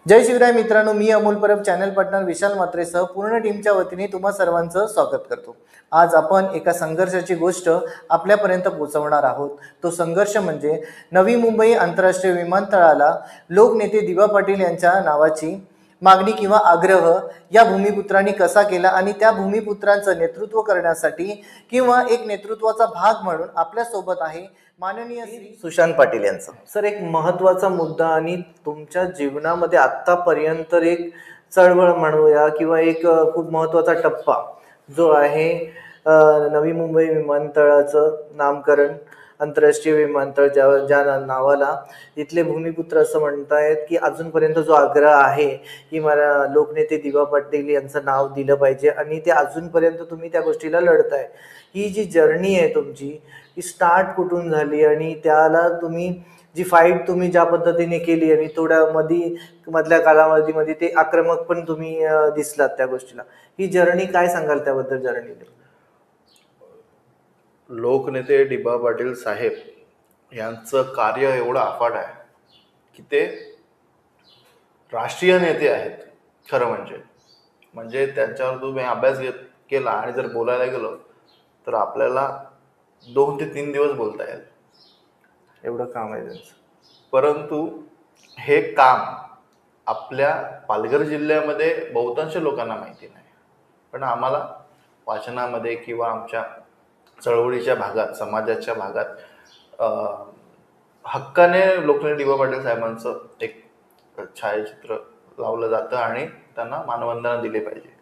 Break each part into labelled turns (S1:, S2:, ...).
S1: जय शिवराय मित्रांनो, मी Amol Parab channel partner विशाल म्हात्रेसह पूर्ण टीमच्या वतीने तुम्हा सर्वांचं स्वागत करतो। आज आपण एका संघर्षाची गोष्ट आपल्यापर्यंत पोहोचवणार आहोत। तो संघर्ष म्हणजे नवी मुंबई आंतरराष्ट्रीय विमानतळाला लोकनेते दिवा पाटील यांच्या नावाची मागणी किंवा आग्रह या भूमिपुत्रांनी कसा केला आणि त्या भूमिपुत्रांचं नेतृत्व करण्यासाठी किंवा एक नेतृत्वाचा भाग म्हणून आपल्या सोबत आहे माननीय श्री सुशांत पाटील यांचं। सर, एक महत्त्वाचा मुद्दा आणि तुमच्या जीवनामध्ये आत्तापर्यंत एक चळवळ म्हणूया किंवा एक खूप महत्त्वाचा टप्पा जो आहे नवी मुंबई विमानतळाचं नामकरण, आंतरराष्ट्रीय विमानतळ ज्या नावाला इथले भूमिपुत्र असं म्हणतायत की अजूनपर्यंत जो आग्रह आहे की मला लोकनेते दिवा पाटील यांचं नाव दिलं पाहिजे आणि ते अजूनपर्यंत तुम्ही त्या गोष्टीला लढताय। ही जी जर्नी आहे तुमची, ही स्टार्ट कुठून झाली आणि त्याला तुम्ही जी फाईट तुम्ही ज्या पद्धतीने केली आणि थोड्या मधल्या कालावधीमध्ये ते आक्रमक पण तुम्ही दिसलात त्या गोष्टीला, ही जर्नी काय सांगाल त्याबद्दल? जर्नी
S2: लोकनेते दिवा पाटील साहेब यांचं कार्य एवढं अफाट आहे की ते राष्ट्रीय नेते आहेत खरं म्हणजे त्यांच्यावर तुम्ही अभ्यास केला आणि जर बोलायला गेलो तर आपल्याला 2 ते 3 दिवस बोलता येईल,
S1: एवढं काम आहे त्यांचं।
S2: परंतु हे काम आपल्या पालघर जिल्ह्यामध्ये बहुतांश लोकांना माहिती नाही, पण आम्हाला वाचनामध्ये किंवा आमच्या चळवळीच्या भागात, समाजाच्या भागात हक्काने लोकनेते दिवा पाटील साहेबांचं एक छायाचित्र लावलं जातं आणि त्यांना मानवंदना दिली पाहिजे।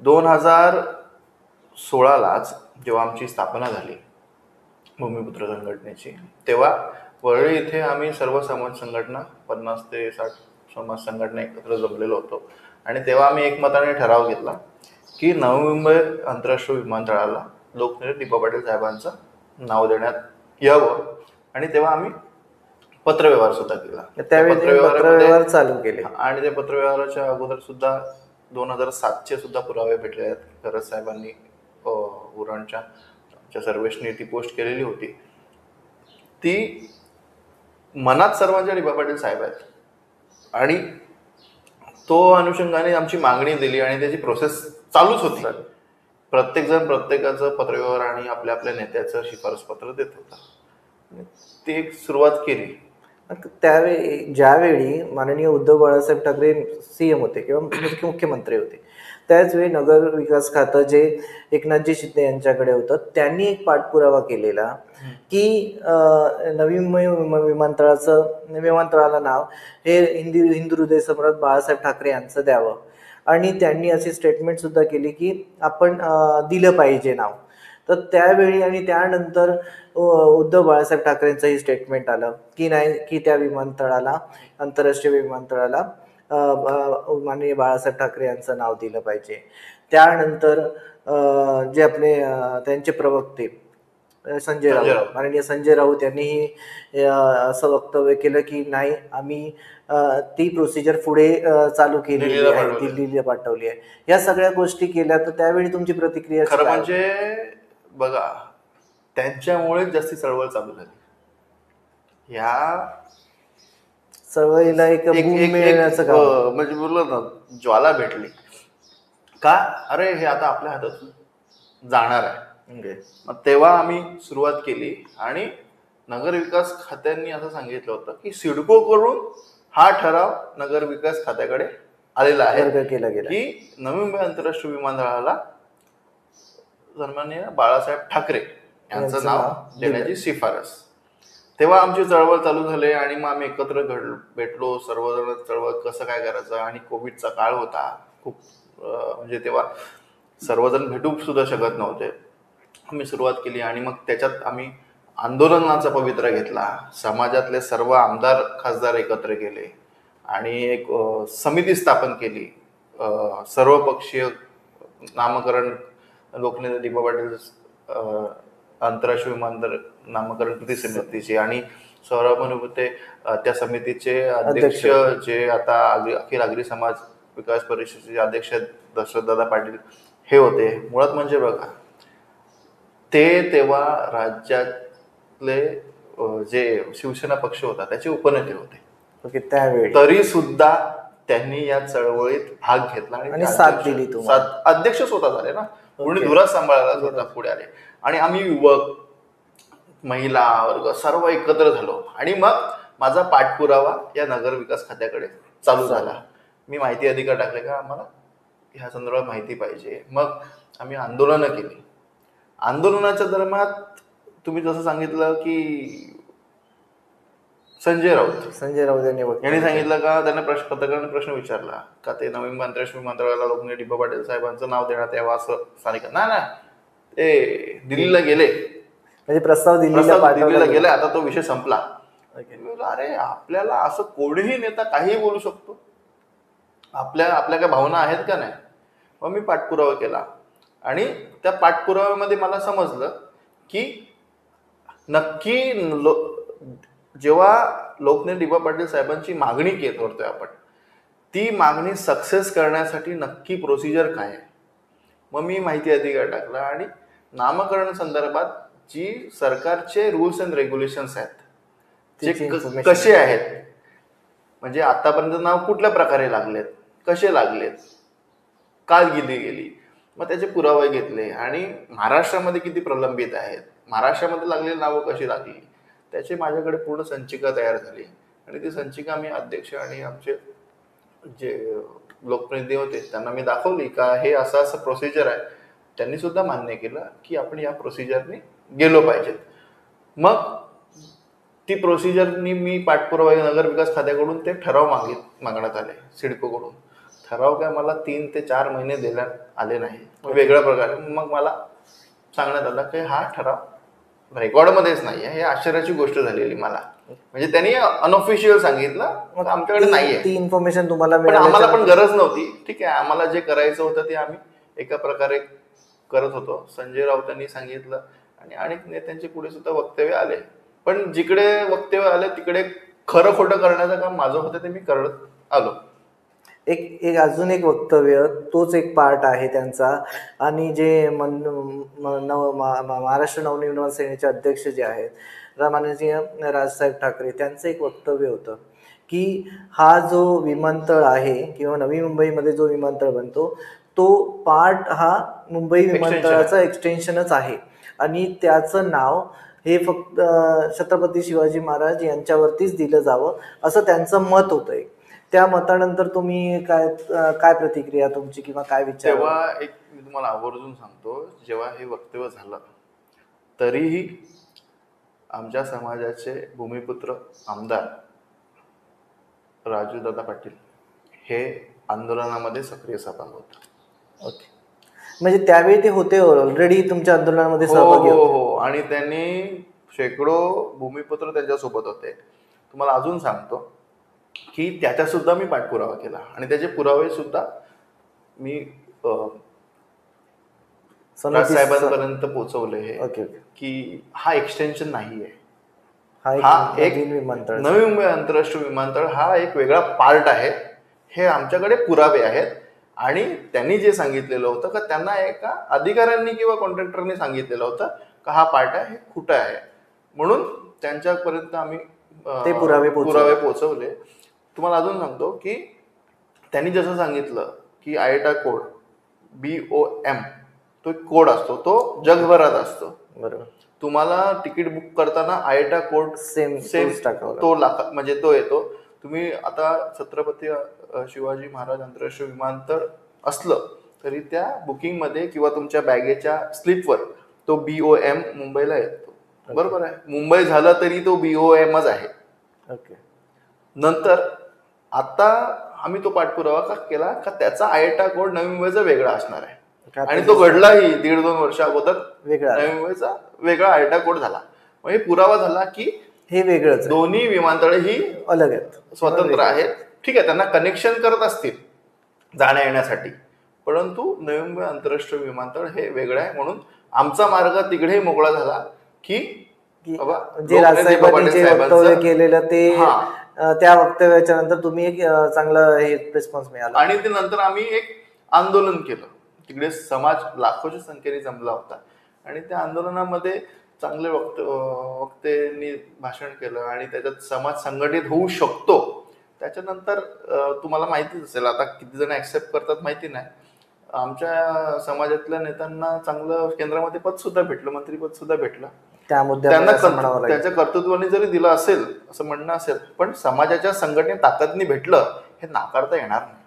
S2: 2016लाच जेव्हा आमची स्थापना झाली भूमिपुत्र संघटनेची, तेव्हा वरळी इथे आम्ही सर्व समाज संघटना 50 ते 60 समाज संघटना एकत्र जमलेलो होतो आणि तेव्हा आम्ही एकमताने ठराव घेतला की नवी मुंबई आंतरराष्ट्रीय विमानतळाला लोकनेते दिवा पाटील साहेबांचं नाव देण्यात यावं आणि तेव्हा आम्ही पत्रव्यवहार सुद्धा केला।
S1: पत्रव्यवहार चालू केले
S2: आणि त्या पत्रव्यवहाराच्या अगोदर सुद्धा 2007चे सुद्धा पुरावे भेटले आहेत। खरंच साहेबांनी उरणच्या सर्वेशनी ती पोस्ट केलेली होती, ती मनात सर्वांच्या दिवा पाटील साहेब आहेत आणि तो अनुषंगाने आमची मागणी दिली आणि त्याची प्रोसेस चालूच होती। प्रत्येक जण प्रत्येकाचं पत्रव्यवहार आणि आपल्या आपल्या नेत्याचं शिफारस पत्र देत होता, ती एक सुरुवात केली।
S1: त्यावेळी ज्यावेळी माननीय उद्धव बाळासाहेब ठाकरे CM होते किंवा मुख्यमंत्री होते, त्याच वेळी नगर विकास खातं जे एकनाथजी शिंदे यांच्याकडे होतं, त्यांनी एक पाठपुरावा केलेला की नवी मुंबई विमानतळाला नाव हे हिंदू हृदय सम्राट बाळासाहेब ठाकरे यांचं द्यावं आणि त्यांनी अशी स्टेटमेंट सुद्धा केली की आपण दिलं पाहिजे नाव। तर त्यावेळी आणि त्यानंतर उद्धव बाळासाहेब ठाकरेंचंही स्टेटमेंट आलं की नाही, की त्या विमानतळाला, आंतरराष्ट्रीय विमानतळाला माननीय बाळासाहेब ठाकरे यांचं नाव दिलं पाहिजे। त्यानंतर जे आपले त्यांचे प्रवक्ते माननीय संजय राऊत यांनीही असं वक्तव्य केलं की नाही, आम्ही ती प्रोसिजर पुढे चालू केलेली आहे, दिल्लीला पाठवली आहे। या सगळ्या गोष्टी केल्या, तर त्यावेळी तुमची प्रतिक्रिया?
S2: खरं म्हणजे बघा, त्यांच्यामुळे जास्ती चळवळ चालू झाली। ह्या
S1: चळवळीला एक मिळण्याचं काम
S2: म्हणजे बोललो ना, ज्वाला भेटली का, अरे हे आता आपल्या हातात जाणार आहे। मग तेव्हा आम्ही सुरुवात केली आणि नगर विकास खात्यांनी असं सांगितलं होतं की सिडको करून हा ठराव नगर विकास खात्याकडे आलेला आहे की नवी मुंबई आंतरराष्ट्रीय विमानतळाला सन्माननीय बाळासाहेब ठाकरे यांचं नाव देण्याची शिफारस। तेव्हा आमची चळवळ चालू झाली आणि मग आम्ही एकत्र भेटलो सर्वजण, चळवळ कसं काय करायचं। आणि कोविडचा काळ होता खूप, म्हणजे तेव्हा सर्वजण भेटू सुद्धा शकत नव्हते। आम्ही सुरुवात केली आणि मग त्याच्यात आम्ही आंदोलनाचा पवित्रा घेतला, समाजातले सर्व आमदार खासदार एकत्र केले आणि एक समिती स्थापन केली, सर्वपक्षीय नामकरण लोकनेते दिवा पाटील आंतरराष्ट्रीय विमानतळ नामकरण कृती समितीची आणि सौरभ होते त्या समितीचे अध्यक्ष, जे आता अखिल आगरी समाज विकास परिषदेचे अध्यक्ष दशरथदादा पाटील हे होते। मुळात म्हणजे बघा, ते तेव्हा राज्यातले जे शिवसेना पक्ष होता त्याचे उपनेते होते
S1: ओके, त्यावेळी
S2: तरी सुद्धा त्यांनी या चळवळीत भाग घेतला
S1: आणि साथ दिली तुम्हाला.
S2: अध्यक्ष स्वतः झाले ना, कोणी धुरा सांभाळायला स्वतः पुढे आले आणि आम्ही युवक, महिला वर्ग सर्व एकत्र झालो आणि मग माझा पाठपुरावा या नगर विकास खात्याकडे चालू झाला. मी माहिती अधिकार टाकले का आम्हाला ह्या संदर्भात माहिती पाहिजे. मग आम्ही आंदोलनं केली. आंदोलनाच्या दरम्यान तुम्ही जसं सांगितलं की संजय राऊत यांनी सांगितलं का त्यांना पत्रकारांनी प्रश्न विचारला का ते नवीन आंतरराष्ट्रीय विमानतळाला लोकनेते डी.बा. पाटील साहेबांचं नाव देण्यात यावं असं स्थानिक ना ते दिल्लीला गेले,
S1: म्हणजे प्रस्ताव दिल्लीला
S2: गेला. आता तो विषय संपला. अरे आपल्याला असं कोणीही नेता काहीही बोलू शकतो, आपल्या काय भावना आहेत का नाही. मग मी पाठपुरावा केला आणि त्या पाठपुराव्यामध्ये मला समजलं की नक्की जेव्हा लोकनेते डी.बा. पाटील साहेबांची मागणी करतोय आपण, ती मागणी सक्सेस करण्यासाठी नक्की प्रोसिजर काय आहे. मग मी माहिती अधिकार टाकला आणि नामकरण संदर्भात जी सरकारचे रूल्स अँड रेग्युलेशन्स आहेत जे कसे आहेत, म्हणजे आतापर्यंत नाव कुठल्या प्रकारे लागलेत, कसे लागलेत, का गेली, मग त्याचे पुरावे घेतले आणि महाराष्ट्रामध्ये किती प्रलंबित आहेत, महाराष्ट्रामध्ये लागलेली नावं कशी लागली, त्याची माझ्याकडे पूर्ण संचिका तयार झाली आणि ती संचिका मी अध्यक्ष आणि आमचे जे लोकप्रतिनिधी होते त्यांना मी दाखवली का हे असं प्रोसिजर आहे. त्यांनी सुद्धा मान्य केलं की आपण या प्रोसिजरने गेलो पाहिजे. मग ती प्रोसिजरनी मी पाठपुरावा नगर विकास खात्याकडून ते ठराव मागण्यात आले सिडकोकडून. ठराव काय मला 3 ते 4 महिने देण्यात आले नाही, वेगळ्या प्रकारे. मग मला सांगण्यात आलं की हा ठराव रेकॉर्डमध्येच नाही आहे. हे आश्चर्याची गोष्ट झालेली मला, म्हणजे त्यांनी अनऑफिशियल सांगितलं, मग आमच्याकडे नाहीये ती इन्फॉर्मेशन तुम्हाला, पण आम्हाला पण गरज नव्हती. ठीक आहे, आम्हाला जे करायचं होतं ते आम्ही एका प्रकारे करत होतो. संजय राऊतांनी सांगितलं आणि अनेक नेत्यांचे पुढे सुद्धा वक्तव्य आले, पण जिकडे वक्तव्य आले तिकडे खरं खोटं करण्याचं काम माझं होतं, ते मी करत आलो.
S1: एक अजून एक वक्तव्य, तोच एक पार्ट आहे त्यांचा. आणि जे महाराष्ट्र नवनिर्माण सेनेचे अध्यक्ष जे आहेत माननीय राजसाहेब ठाकरे, त्यांचं एक वक्तव्य होतं की हा जो विमानतळ आहे किंवा नवी मुंबईमध्ये जो विमानतळ बनतो तो पार्ट हा मुंबई विमानतळाचा एक्सटेन्शनच आहे आणि त्याचं नाव हे फक्त छत्रपती शिवाजी महाराज यांच्यावरतीच दिलं जावं असं त्यांचं मत होतं. त्या मतानंतर तुम्ही काय प्रतिक्रिया तुमची किंवा काय विचार?
S2: तेव्हा एक मी तुम्हाला आवर्जून सांगतो, जेव्हा हे वक्तव्य झालं तरीही आमच्या समाजाचे भूमिपुत्र आमदार राजूदादा पाटील हे आंदोलनामध्ये सक्रिय सहभागी होते.
S1: ओके, म्हणजे त्यावेळी ते होते ऑलरेडी तुमच्या आंदोलनामध्ये सहभागी?
S2: हो, आणि त्यांनी शेकडो भूमिपुत्र त्यांच्यासोबत होते. तुम्हाला अजून सांगतो की त्याचा सुद्धा मी पाठपुरावा केला आणि त्याचे पुरावे सुद्धा मी साहेबांपर्यंत पोहोचवले हे की हा एक्सटेन्शन नाहीये, हा एक नवी मुंबई आंतरराष्ट्रीय विमानतळ हा एक वेगळा पार्ट आहे. हे आमच्याकडे पुरावे आहेत आणि त्यांनी जे सांगितलेलं होतं का त्यांना एका अधिकाऱ्यांनी किंवा कॉन्ट्रॅक्टरने सांगितलेलं होतं का हा पार्ट आहे, हे खोटं आहे, म्हणून त्यांच्यापर्यंत आम्ही ते पुरावे पोहोचवले. तुम्हाला अजून सांगतो की त्यांनी जसं सांगितलं की आयटा कोड BOM तो एक कोड असतो, तो जगभरात असतो. बरोबर. तुम्हाला तिकीट बुक करताना आयटा कोड सेम तो म्हणजे तो येतो. तुम्ही आता छत्रपती शिवाजी महाराज आंतरराष्ट्रीय विमानतळ असलं तरी त्या बुकिंगमध्ये किंवा तुमच्या बॅगेच्या स्लिपवर तो BOM मुंबईला येतो. बरोबर आहे. मुंबई झालं तरी तो BOMच आहे. ओके. नंतर आता आम्ही तो पाठपुरावा का केला का त्याचा आयटा कोड नवी मुंबईचा वेगळा असणार आहे आणि तो घडलाही 1.5-2 वर्ष अगोदर नवी मुंबईचा वेगळा आयटा कोड झाला. म्हणजे पुरावा झाला की हे वेगळंच, दोन्ही विमानतळे ही अलग आहेत, स्वतंत्र आहेत. ठीक आहे, त्यांना कनेक्शन करत असतील जाण्या येण्यासाठी, परंतु नवी मुंबई आंतरराष्ट्रीय विमानतळ हे वेगळं आहे. म्हणून आमचा मार्ग तिकडेही मोकळा झाला की
S1: जे राजसाहेबांनी वक्तव्य केलेलं ते त्या वक्तव्याच्या नंतर तुम्ही एक चांगला हे रिस्पॉन्स मिळाला
S2: आणि ते नंतर आम्ही एक आंदोलन केलं. तिकडे समाज लाखोच्या संख्येने जमला होता आणि त्या आंदोलनामध्ये चांगले वक्त्यांनी भाषण केलं आणि त्याच्यात समाज संघटित होऊ शकतो त्याच्यानंतर तुम्हाला माहितीच असेल, आता किती जण ऍक्सेप्ट करतात माहिती नाही, आमच्या समाजातल्या नेत्यांना चांगलं केंद्रामध्ये पद सुद्धा भेटलं, मंत्रीपद सुद्धा भेटलं. त्यांना त्याच्या कर्तृत्वाने जरी दिलं असेल असं म्हणणं असेल, पण समाजाच्या संघटने ताकदनी भेटलं हे नाकारता येणार नाही.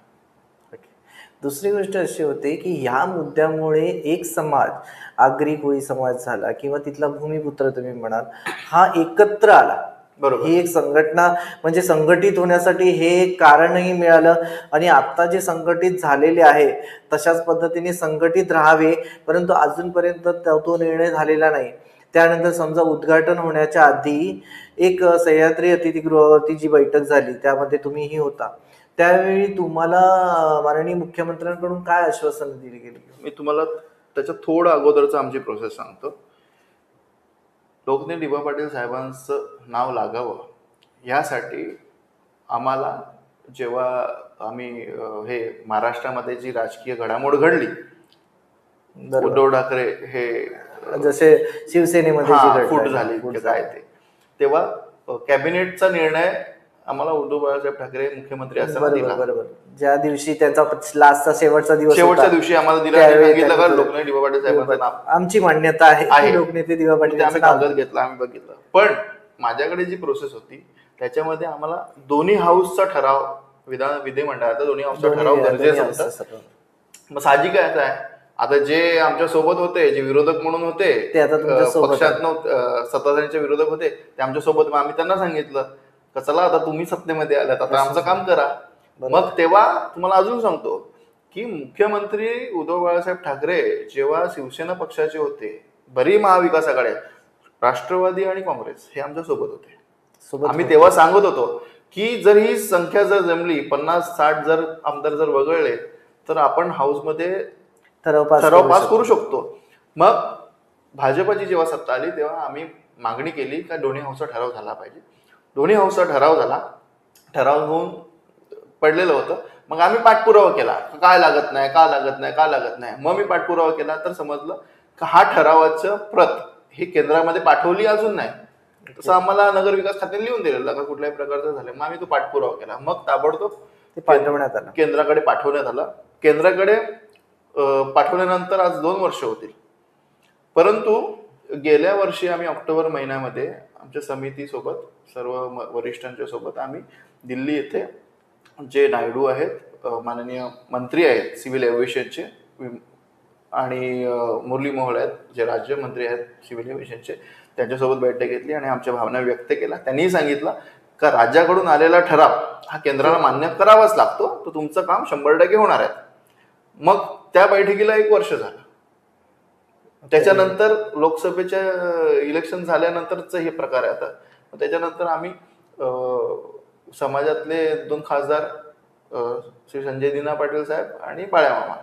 S1: दुसरी गोष्ट अशी होती की ह्या मुद्द्यामुळे एक समाज, आगरी कोळी समाज झाला किंवा तिथला भूमिपुत्र तुम्ही म्हणाल, हा एकत्र आला. बरोबर, ही एक संघटना म्हणजे संघटित होण्यासाठी हे एक कारणही मिळालं. आणि आता जे संघटित झालेले आहे तशाच पद्धतीने संघटित राहावे, परंतु अजूनपर्यंत तो निर्णय झालेला नाही. त्यानंतर समजा उद्घाटन होण्याच्या आधी एक सह्याद्री अतिथीगृहावरती जी बैठक झाली त्यामध्ये तुम्हीही होता. त्यावेळी तुम्हाला माननीय मुख्यमंत्र्यांकडून काय आश्वासन दिली गेली?
S2: मी तुम्हाला त्याच्या थोडं अगोदरचं आमची प्रोसेस सांगतो. लोकनेते डी.बा. पाटील साहेबांचं नाव लागावं यासाठी आम्हाला, जेव्हा आम्ही हे महाराष्ट्रामध्ये जी राजकीय घडामोड घडली, उद्धव ठाकरे हे जसे शिवसेनेमध्ये फूट झाली काय ते, तेव्हा कॅबिनेटचा निर्णय आम्हाला उद्धव बाळासाहेब ठाकरे मुख्यमंत्री असताना दिला.
S1: बरोबर, ज्या दिवशी त्यांचा लास्टचा शेवटच्या
S2: दिवशी आम्हाला दिला, सांगितलं का लोकनेते डी.बा. पाटील साहेबांचं नाव, आमची मान्यता आहे लोकनेते डी.बा. पाटील, आम्ही कागद घेतला, आम्ही बघितलं. पण माझ्याकडे जी प्रोसेस होती त्याच्यामध्ये आम्हाला दोन्ही हाऊसचा ठराव, विधिमंडळाचा दोन्ही हाऊसचा ठराव गरजेचा होता. मग साहजिक आहे, आता जे आमच्या सोबत होते, जे विरोधक म्हणून होते, ते आता पक्षात सत्ताधाऱ्यांचे विरोधक होते, ते आमच्या सोबत, आम्ही त्यांना सांगितलं का चला आता तुम्ही सत्तेमध्ये आलात, आता आमचं काम करा. मग तेव्हा तुम्हाला अजून सांगतो की मुख्यमंत्री उद्धव बाळासाहेब ठाकरे जेव्हा शिवसेना पक्षाचे होते, बरी महाविकास आघाडी, राष्ट्रवादी आणि काँग्रेस हे आमच्या सोबत होते. आम्ही तेव्हा सांगत होतो की जर ही संख्या जर जमली, 50-60 जर आमदार जर वगळले तर आपण हाऊसमध्ये ठराव पास करू शकतो. मग भाजपची जेव्हा सत्ता आली तेव्हा आम्ही मागणी केली का दोन्ही हाऊसचा ठराव झाला पाहिजे. दोन्ही हाऊसचा ठराव झाला, ठराव होऊन पडलेलं होतं. मग आम्ही पाठपुरावा केला, काय लागत नाही, का लागत नाही, का लागत नाही. मग मी पाठपुरावा केला तर समजलं का हा ठरावाचं प्रत ही केंद्रामध्ये पाठवली अजून नाही, तसं आम्हाला नगरविकास खात्याने लिहून दिलेलं का कुठल्याही प्रकारचं झालं. मग आम्ही तो पाठपुरावा केला, मग ताबडतोब पाठवण्यात आला, केंद्राकडे पाठवण्यात आला. केंद्राकडे पाठवल्यानंतर आज 2 वर्ष होतील. परंतु गेल्या वर्षी आम्ही ऑक्टोबर महिन्यामध्ये आमच्या समितीसोबत, सर्व वरिष्ठांच्या सोबत आम्ही दिल्ली येथे जे नायडू आहेत, माननीय मंत्री आहेत सिव्हिल एव्हिएशनचे, आणि मुरली मोहोळ आहेत जे राज्यमंत्री आहेत सिव्हिल एव्हिएशनचे, त्यांच्यासोबत बैठक घेतली आणि आमच्या भावना व्यक्त केल्या. त्यांनीही सांगितलं का राज्याकडून आलेला ठराव हा केंद्राला मान्य करावाच लागतो, तर तुमचं काम 100% होणार आहे. मग त्या बैठकीला 1 वर्ष झालं. त्याच्यानंतर लोकसभेच्या इलेक्शन झाल्यानंतरच हे प्रकार आहे. आता त्याच्यानंतर आम्ही समाजातले 2 खासदार, श्री संजय दिना पाटील साहेब आणि बाळ्यामामा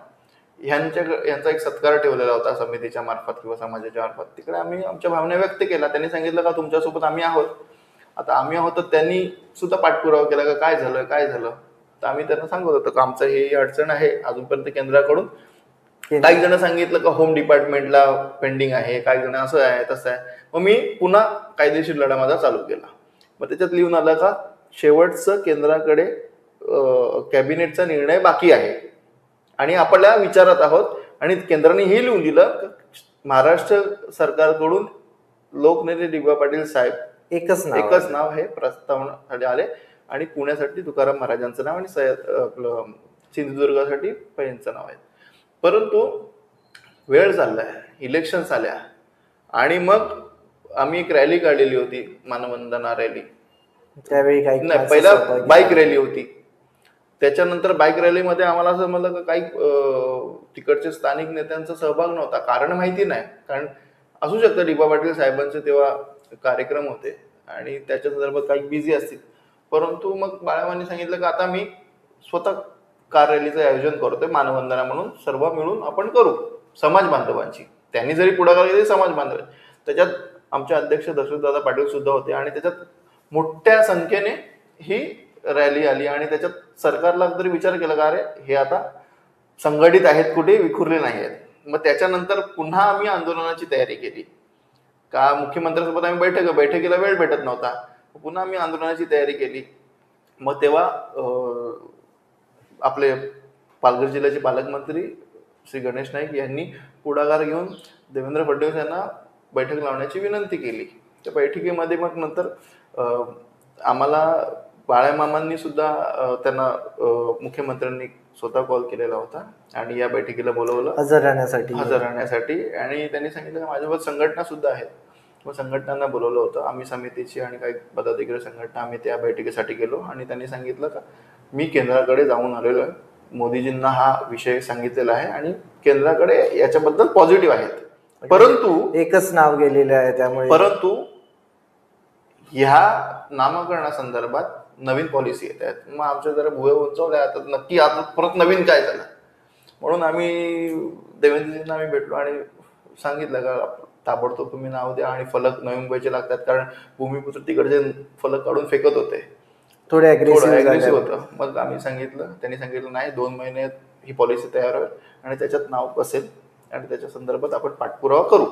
S2: यांचा एक सत्कार ठेवलेला होता समितीच्या मार्फत किंवा समाजाच्या मार्फत. तिकडे आम्ही आमच्या भावना व्यक्त केला. त्यांनी सांगितलं का तुमच्यासोबत आम्ही आहोत. आता आम्ही आहोत तर त्यांनी सुद्धा पाठपुरावा केला का काय झालं काय झालं. तर आम्ही त्यांना सांगत होतो का आमचं हे अडचण आहे अजूनपर्यंत केंद्राकडून. काही जण सांगितलं का होम डिपार्टमेंटला पेंडिंग आहे, काही जण असं आहे तसं आहे. मग मी पुन्हा कायदेशीर लढा माझा चालू केला. मग त्याच्यात लिहून आलं का शेवटचं केंद्राकडे कॅबिनेटचा निर्णय बाकी आहे आणि आपल्या विचारात आहोत. आणि केंद्राने हे लिहून दिलं महाराष्ट्र सरकारकडून लोकनेते डी.बा. पाटील साहेब एकच नाव हे प्रस्तावनासाठी आले आणि पुण्यासाठी तुकाराम महाराजांचं नाव आणि सिंधुदुर्गासाठी पैंचं नाव आहे. परंतु वेळ चाललाय, इलेक्शन्स आल्या आणि मग आम्ही एक रॅली काढलेली होती, मानवंदना रॅली. त्यावेळी नाही, पहिला बाईक रॅली होती. त्याच्यानंतर बाईक रॅलीमध्ये आम्हाला असं समजलं की काही तिकडचे स्थानिक नेत्यांचा सहभाग नव्हता. कारण माहिती नाही, कारण असू शकतं डी.बा. पाटील साहेबांचे तेव्हा कार्यक्रम होते आणि त्याच्या संदर्भात काही बिझी असतील. परंतु मग बाळामांनी सांगितलं की आता मी स्वतः कार रॅलीचं आयोजन करतोय मानवंदना म्हणून, सर्व मिळून आपण करू समाज बांधवांची. त्यांनी जरी पुढाकार घेतली समाज बांधव, त्याच्यात आमचे अध्यक्ष दशरथदादा पाटील सुद्धा होते आणि त्याच्यात मोठ्या संख्येने ही रॅली आली. आणि त्याच्यात सरकारला जरी विचार केला का अरे हे आता संघटित आहेत, कुठे विखुरले नाही आहेत. मग त्याच्यानंतर पुन्हा आम्ही आंदोलनाची तयारी केली का मुख्यमंत्र्यांसोबत आम्ही बैठकीला वेळ भेटत नव्हता. पुन्हा आम्ही आंदोलनाची तयारी केली. मग तेव्हा आपले पालघर जिल्ह्याचे पालकमंत्री श्री गणेश नाईक यांनी पुढाकार घेऊन देवेंद्र फडणवीस यांना बैठक लावण्याची विनंती केली. त्या बैठकीमध्ये मग नंतर आम्हाला बाळामामांनी सुद्धा त्यांना मुख्यमंत्र्यांनी स्वतः कॉल केलेला होता आणि या बैठकीला बोलवलं
S1: हजर राहण्यासाठी.
S2: आणि त्यांनी सांगितलं की माझ्यासोबत संघटना सुद्धा आहेत. मग संघटनांना बोलवलं होतं. आम्ही समितीची आणि काही पदाधिकारी संघटना आम्ही त्या बैठकीसाठी गेलो आणि त्यांनी सांगितलं का मी केंद्राकडे जाऊन आलेलो आहे, मोदीजींना हा विषय सांगितलेला आहे आणि केंद्राकडे याच्याबद्दल पॉझिटिव्ह आहेत, परंतु
S1: एकच नाव गेलेलं आहे त्यामुळे
S2: परंतु ह्या नामकरणासंदर्भात नवीन पॉलिसी येत आहेत. मग आमच्या जरा भुवे उंचवल्या, आता नक्की आता परत नवीन काय झालं. म्हणून आम्ही देवेंद्रजींना आम्ही भेटलो आणि सांगितलं का ताबडतोब तुम्ही नाव द्या आणि फलक नवी मुंबईचे लागतात, कारण भूमिपुत्र तिकडचे फलक काढून फेकत होते,
S1: थोडे अग्रेसिव्ह
S2: होतं. मग आम्ही सांगितलं, त्यांनी सांगितलं नाही 2 महिन्यात ही पॉलिसी तयार होईल आणि त्याच्यात नाव बसेल आणि त्याच्या संदर्भात आपण पाठपुरावा करू.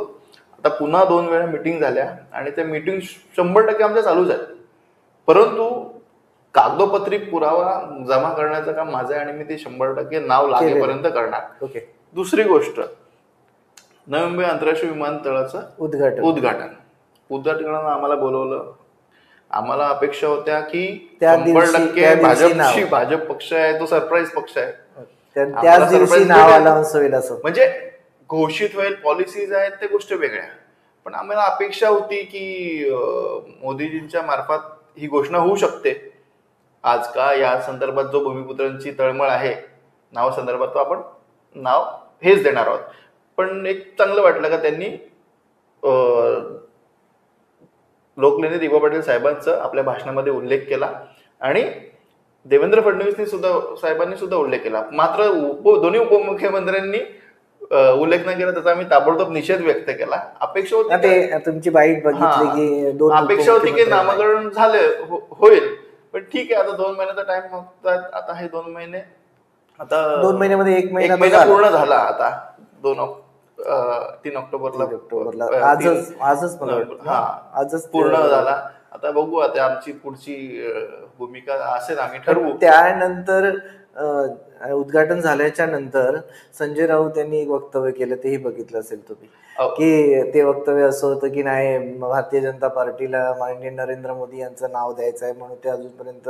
S2: आता पुन्हा 2 वेळा मिटिंग झाल्या आणि त्या मिटिंग 100% आमच्या चालूच आहेत, परंतु कागदोपत्री पुरावा जमा करण्याचं काम माझं आहे आणि मी ते 100% नाव लागेपर्यंत करणार. दुसरी गोष्ट, नवी मुंबई आंतरराष्ट्रीय विमानतळाचं उद्घाटनाला आम्हाला बोलवलं. आम्हाला अपेक्षा होत्या की 100% भाजप पक्ष आहे, तो सरप्राईज पक्ष आहे,
S1: त्याच दिवशी नाव अनाउन्स होईल असं,
S2: म्हणजे घोषित होईल. पॉलिसीज आहेत ते गोष्ट वेगळ्या, पण आम्हाला अपेक्षा होती की मोदीजींच्या मार्फत ही घोषणा होऊ शकते. आज का या संदर्भात जो भूमिपुत्रांची तळमळ आहे नाव संदर्भात, तो आपण नाव हेच देणार आहोत. पण एक चांगलं वाटलं का त्यांनी लोकनेते दिबा पाटील साहेबांचा आपल्या भाषणामध्ये उल्लेख केला आणि देवेंद्र फडणवीस साहेबांनी सुद्धा उल्लेख केला. मात्र दोन्ही उपमुख्यमंत्र्यांनी उल्लेख न केला, त्याचा आम्ही ताबडतोब निषेध व्यक्त केला. अपेक्षा होती
S1: तुमची बाईट बघितली की
S2: अपेक्षा होती की नामकरण झाले होईल, पण ठीक आहे, आता 2 महिन्याचा टाइम मागतात. आता हे 2 महिने, आता
S1: 2 महिन्यामध्ये 1 महिना
S2: पूर्ण झाला. आता 3 ऑक्टोबरला आजच पूर्ण झाला. आता बघू, आता आमची पुढची भूमिका असेल, आम्ही ठरवू.
S1: त्यानंतर उद्घाटन झाल्याच्या नंतर संजय राऊत यांनी एक वक्तव्य केलं, तेही बघितलं असेल तुम्ही, की ते वक्तव्य असं होतं की नाही, भारतीय जनता पार्टीला माननीय नरेंद्र मोदी यांचं नाव द्यायचं आहे, म्हणून ते अजूनपर्यंत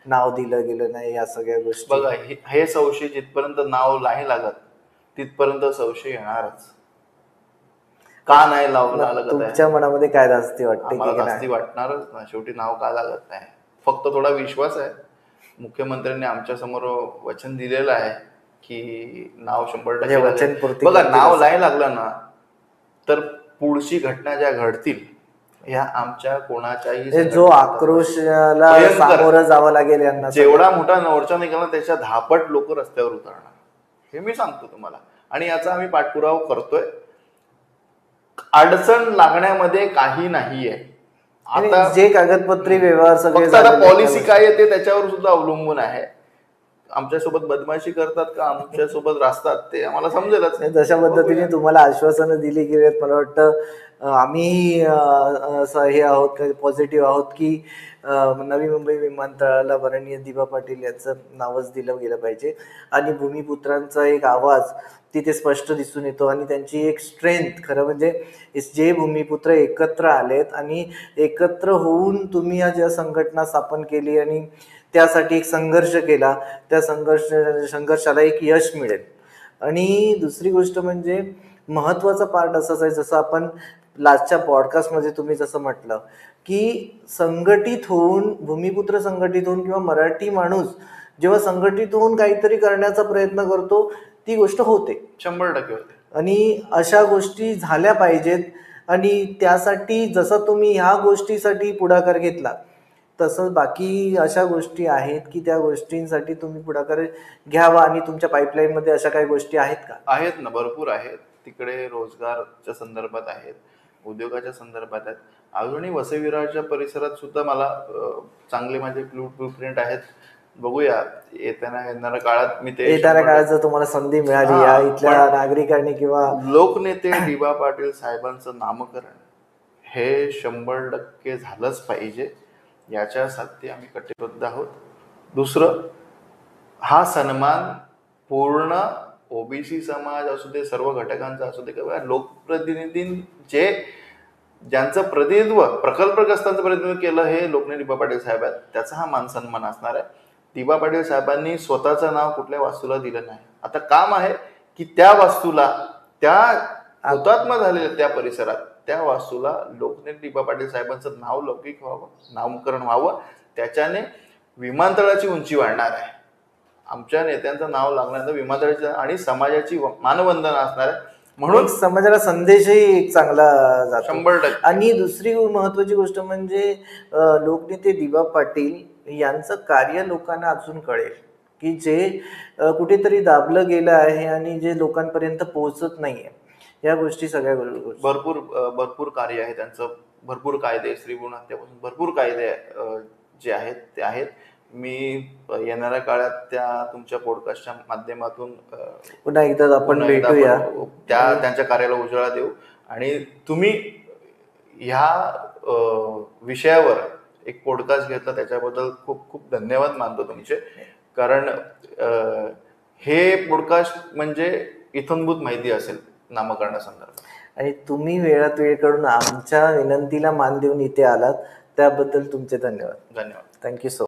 S1: नाव दिलं गेलं नाही. या सगळ्या गोष्टी
S2: बघा, हे संशय जिथपर्यंत नाव नाही लागत तिथपर्यंत संशय येणारच. का नाही लावलं,
S1: तुमच्या मनामध्ये काय धास्ती वाटते?
S2: धास्ती वाटणारच ना, शेवटी नाव का लागत नाही. फक्त थोडा विश्वास आहे. मुख्यमंत्र्यांनी आमच्या समोर वचन दिलेलं आहे की नाव 100% बघा, नाव नाही लागलं ना तर पुढची घटना ज्या घडतील ह्या आमच्या कोणाच्याही,
S1: जो आक्रोशाला सामोरं जावं लागेल यांना,
S2: जेवढा मोठा मोर्चा निघाला त्याच्या 10 पट लोक रस्त्यावर उतरणार, हे मी सांगतो तुम्हाला. आणि याचा आम्ही पाठपुरावा करतोय. अडचण लागण्यामध्ये काही नाहीये.
S1: आता जे कागदपत्री व्यवहार सगळे,
S2: आता पॉलिसी काय येते त्याच्यावर सुद्धा अवलंबून आहे. आमच्यासोबत बदमाशी करतात का आमच्यासोबत रास्तात ते आम्हाला समजेलच.
S1: जशा पद्धतीने तुम्हाला आश्वासनं दिली गेली आहेत, मला वाटतं आम्ही हे आहोत, पॉझिटिव्ह आहोत की नवी मुंबई विमानतळाला माननीय दिबा पाटील यांचं नावच दिलं गेलं पाहिजे आणि भूमिपुत्रांचा एक आवाज तिथे स्पष्ट दिसून येतो आणि त्यांची एक स्ट्रेंथ. खरं म्हणजे जे भूमिपुत्र एकत्र आलेत आणि एकत्र होऊन तुम्ही या ज्या संघटना स्थापन केली आणि त्यासाठी एक संघर्ष केला, त्या संघर्षाला एक यश मिळेल. आणि दुसरी गोष्ट म्हणजे महत्त्वाचा पार्ट असाच आहे, जसं आपण लास्टच्या पॉडकास्टमध्ये तुम्ही जसं म्हटलं की संघटित होऊन, भूमिपुत्र संघटित होऊन किंवा मराठी माणूस जेव्हा संघटित होऊन काहीतरी करण्याचा प्रयत्न करतो ती गोष्ट होते,
S2: 100% होते.
S1: आणि अशा गोष्टी झाल्या पाहिजेत. आणि त्यासाठी जसं तुम्ही ह्या गोष्टीसाठी पुढाकार घेतला तसंच बाकी अशा गोष्टी आहेत की त्या गोष्टींसाठी तुम्ही पुढाकार घ्यावा. आणि तुमच्या पाईपलाईनमध्ये अशा काही गोष्टी आहेत का?
S2: आहेत ना, भरपूर आहेत. तिकडे रोजगारच्या संदर्भात आहेत, उद्योगाच्या संदर्भात आहेत. अजूनही वसई विरारच्या परिसरात सुद्धा मला चांगले माझे ब्लूप्रिंट आहेत. बघूया येणाऱ्या काळात मी ते
S1: येणाऱ्या काळात जर तुम्हाला संधी मिळाली या इथल्या नागरिकांनी किंवा
S2: लोकनेते दिबा पाटील साहेबांचं नामकरण हे 100% झालंच पाहिजे, याच्यासाठी आम्ही कटिबद्ध आहोत. दुसरं, हा सन्मान पूर्ण ओबीसी समाज असू दे, सर्व घटकांचा असू दे, किंवा लोकप्रतिनिधी ज्यांचं प्रतिनिधित्व, प्रकल्पग्रस्तांचं प्रतिनिधित्व केलं हे लोकनेते दिबा पाटील साहेब आहेत, त्याचा हा मान सन्मान असणार आहे. दिबा पाटील साहेबांनी स्वतःचं नाव कुठल्या वास्तूला दिलं नाही. आता काम आहे की त्या वास्तूला, त्या हुतात्मा झालेल्या त्या परिसरात, त्या वास्तूला लोकनेते दिबा पाटील साहेबांचं नाव लौकिक व्हावं, नामकरण व्हावं. त्याच्याने विमानतळाची उंची वाढणार आहे. आमच्या नेत्यांचं नाव लागण्याचं विमानतळाची आणि समाजाची मानवंदना असणार आहे. म्हणून
S1: समाजाला संदेशही एक चांगला जातो.
S2: 100%.
S1: आणि दुसरी महत्वाची गोष्ट म्हणजे लोकनेते दिबा पाटील यांचं कार्य लोकांना अजून कळेल, की जे कुठेतरी दाबलं गेलं आहे आणि जे लोकांपर्यंत पोहोचत नाहीये. या गोष्टी सगळ्या
S2: भरपूर कार्य आहे त्यांचं. भरपूर कायदे, स्त्री भ्रूण हत्यापासून भरपूर कायदे जे आहेत ते आहेत. मी येणाऱ्या काळात त्या तुमच्या पॉडकास्टच्या माध्यमातून
S1: पुन्हा एकदा आपण भेटूया,
S2: त्यांच्या कार्याला उजाळा देऊ. आणि तुम्ही ह्या विषयावर एक पॉडकास्ट घेतला त्याच्याबद्दल खूप खूप धन्यवाद मानतो तुमचे. कारण हे पॉडकास्ट म्हणजे इथंभूत माहिती असेल नामकरणासंदर्भात.
S1: आणि तुम्ही वेळात वेळ काढून आमच्या विनंतीला मान देऊन इथे आलात, त्याबद्दल तुमचे धन्यवाद.
S2: धन्यवाद.
S1: Thank you so